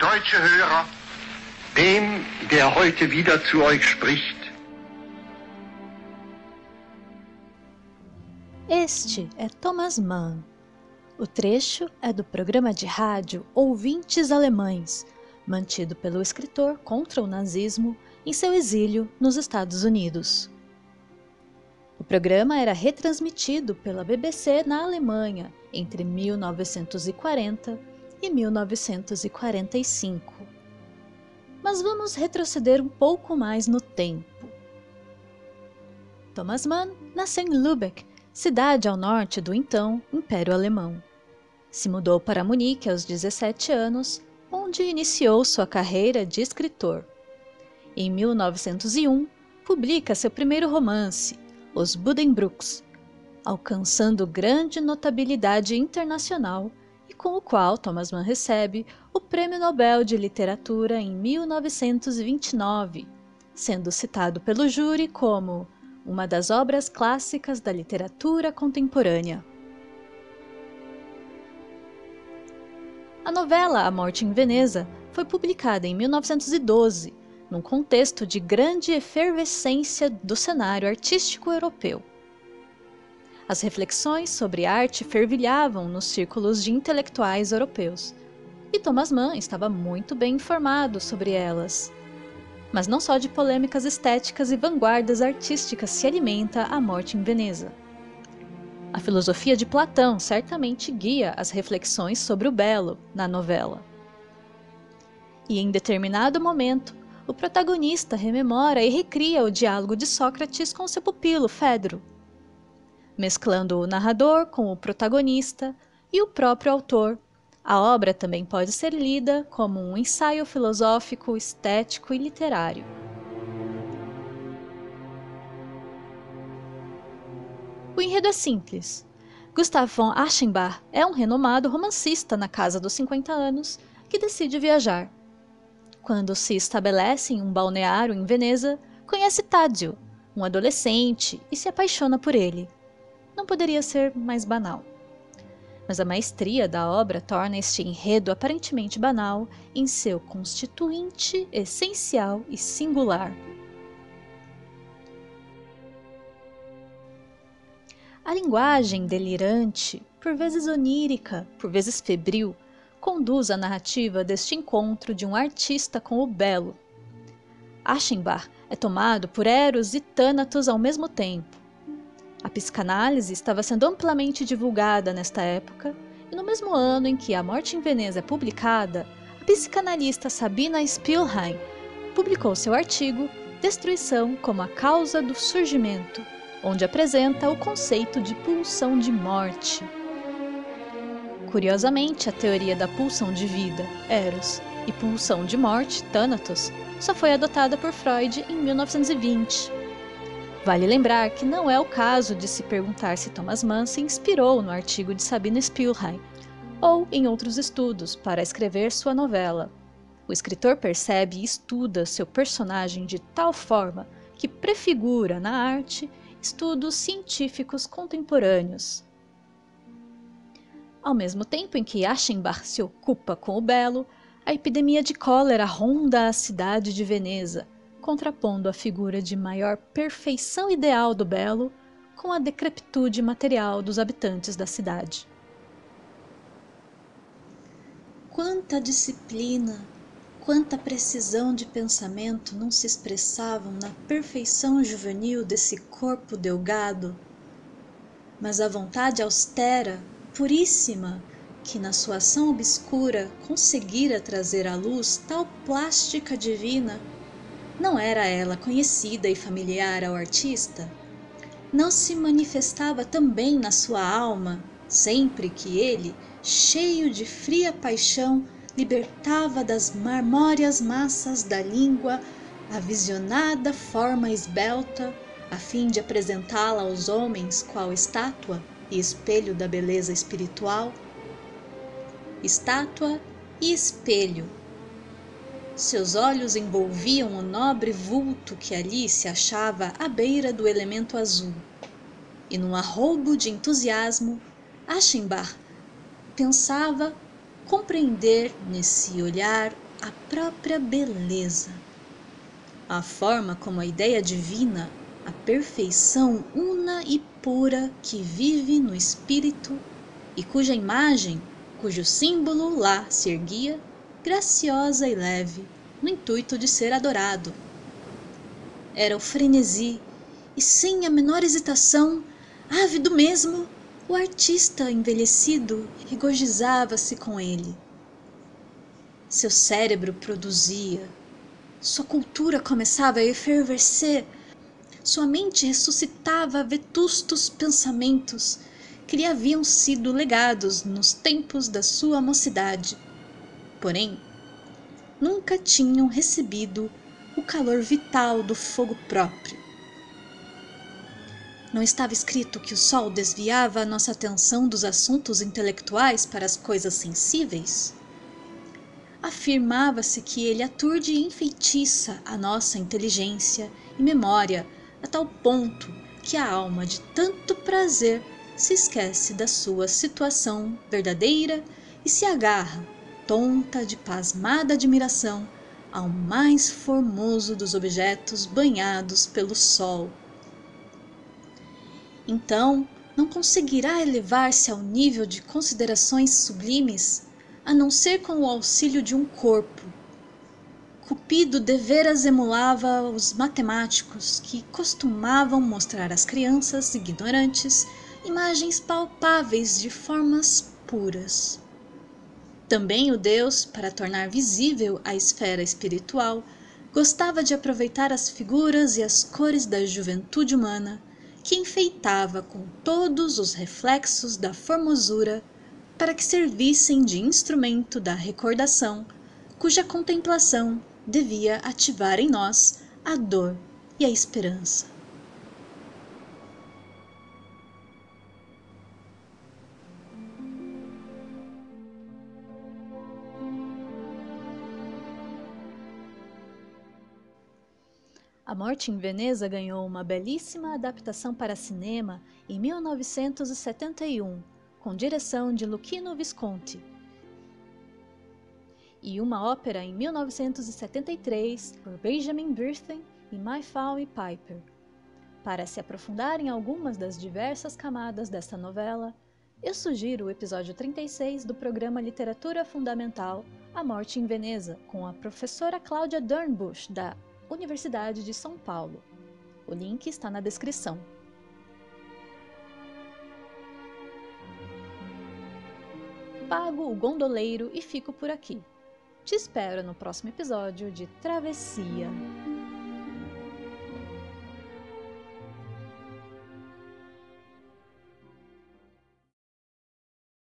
Deutsche Hörer, dem, der heute wieder zu euch spricht. Este é Thomas Mann. O trecho é do programa de rádio Ouvintes Alemães, mantido pelo escritor contra o nazismo em seu exílio nos Estados Unidos. O programa era retransmitido pela BBC na Alemanha entre 1940 e 1945. Mas vamos retroceder um pouco mais no tempo. Thomas Mann nasceu em Lübeck, cidade ao norte do então Império Alemão. Se mudou para Munique aos 17 anos, onde iniciou sua carreira de escritor. Em 1901, publica seu primeiro romance, Os Buddenbrooks, alcançando grande notabilidade internacional e com o qual Thomas Mann recebe o Prêmio Nobel de Literatura em 1929, sendo citado pelo júri como uma das obras clássicas da literatura contemporânea. A novela A Morte em Veneza foi publicada em 1912, num contexto de grande efervescência do cenário artístico europeu. As reflexões sobre arte fervilhavam nos círculos de intelectuais europeus, e Thomas Mann estava muito bem informado sobre elas. Mas não só de polêmicas estéticas e vanguardas artísticas se alimenta A Morte em Veneza. A filosofia de Platão certamente guia as reflexões sobre o belo na novela. E em determinado momento, o protagonista rememora e recria o diálogo de Sócrates com seu pupilo Fedro, mesclando o narrador com o protagonista e o próprio autor. A obra também pode ser lida como um ensaio filosófico, estético e literário. O enredo é simples. Gustav von Aschenbach é um renomado romancista na casa dos 50 anos que decide viajar. Quando se estabelece em um balneário em Veneza, conhece Tadzio, um adolescente, e se apaixona por ele. Não poderia ser mais banal. Mas a maestria da obra torna este enredo aparentemente banal em seu constituinte essencial e singular. A linguagem delirante, por vezes onírica, por vezes febril, conduz a narrativa deste encontro de um artista com o belo. Aschenbach é tomado por Eros e Thanatos ao mesmo tempo. A psicanálise estava sendo amplamente divulgada nesta época, e no mesmo ano em que A Morte em Veneza é publicada, a psicanalista Sabina Spielheim publicou seu artigo Destruição como a Causa do Surgimento, onde apresenta o conceito de pulsão de morte. Curiosamente, a teoria da pulsão de vida, Eros, e pulsão de morte, Thanatos, só foi adotada por Freud em 1920. Vale lembrar que não é o caso de se perguntar se Thomas Mann se inspirou no artigo de Sabina Spielheim ou em outros estudos para escrever sua novela. O escritor percebe e estuda seu personagem de tal forma que prefigura na arte estudos científicos contemporâneos. Ao mesmo tempo em que Aschenbach se ocupa com o belo, a epidemia de cólera ronda a cidade de Veneza, contrapondo a figura de maior perfeição ideal do belo com a decrepitude material dos habitantes da cidade. Quanta disciplina, quanta precisão de pensamento não se expressavam na perfeição juvenil desse corpo delgado, mas a vontade austera, puríssima, que na sua ação obscura conseguira trazer à luz tal plástica divina, não era ela conhecida e familiar ao artista? Não se manifestava também na sua alma, sempre que ele, cheio de fria paixão, libertava das marmóreas massas da língua a visionada forma esbelta, a fim de apresentá-la aos homens qual estátua e espelho da beleza espiritual? Estátua e espelho. Seus olhos envolviam o nobre vulto que ali se achava à beira do elemento azul, e num arroubo de entusiasmo, Aschenbach pensava compreender nesse olhar a própria beleza. A forma como a ideia divina, a perfeição una e pura que vive no espírito e cuja imagem, cujo símbolo lá se erguia, graciosa e leve, no intuito de ser adorado. Era o frenesi, e sem a menor hesitação, ávido mesmo, o artista envelhecido regozijava-se com ele. Seu cérebro produzia, sua cultura começava a efervescer, sua mente ressuscitava vetustos pensamentos que lhe haviam sido legados nos tempos da sua mocidade. Porém, nunca tinham recebido o calor vital do fogo próprio. Não estava escrito que o sol desviava a nossa atenção dos assuntos intelectuais para as coisas sensíveis? Afirmava-se que ele aturde e enfeitiça a nossa inteligência e memória a tal ponto que a alma de tanto prazer se esquece da sua situação verdadeira e se agarra, tonta de pasmada admiração, ao mais formoso dos objetos banhados pelo sol. Então, não conseguirá elevar-se ao nível de considerações sublimes, a não ser com o auxílio de um corpo. Cupido deveras emulava os matemáticos que costumavam mostrar às crianças ignorantes imagens palpáveis de formas puras. Também o Deus, para tornar visível a esfera espiritual, gostava de aproveitar as figuras e as cores da juventude humana, que enfeitava com todos os reflexos da formosura, para que servissem de instrumento da recordação, cuja contemplação devia ativar em nós a dor e a esperança. A Morte em Veneza ganhou uma belíssima adaptação para cinema em 1971, com direção de Luchino Visconti, e uma ópera em 1973 por Benjamin Britten e Mayflower Piper. Para se aprofundar em algumas das diversas camadas desta novela, eu sugiro o episódio 36 do programa Literatura Fundamental A Morte em Veneza, com a professora Cláudia Dornbusch, da Universidade de São Paulo. O link está na descrição. Pago o gondoleiro e fico por aqui. Te espero no próximo episódio de Travessia.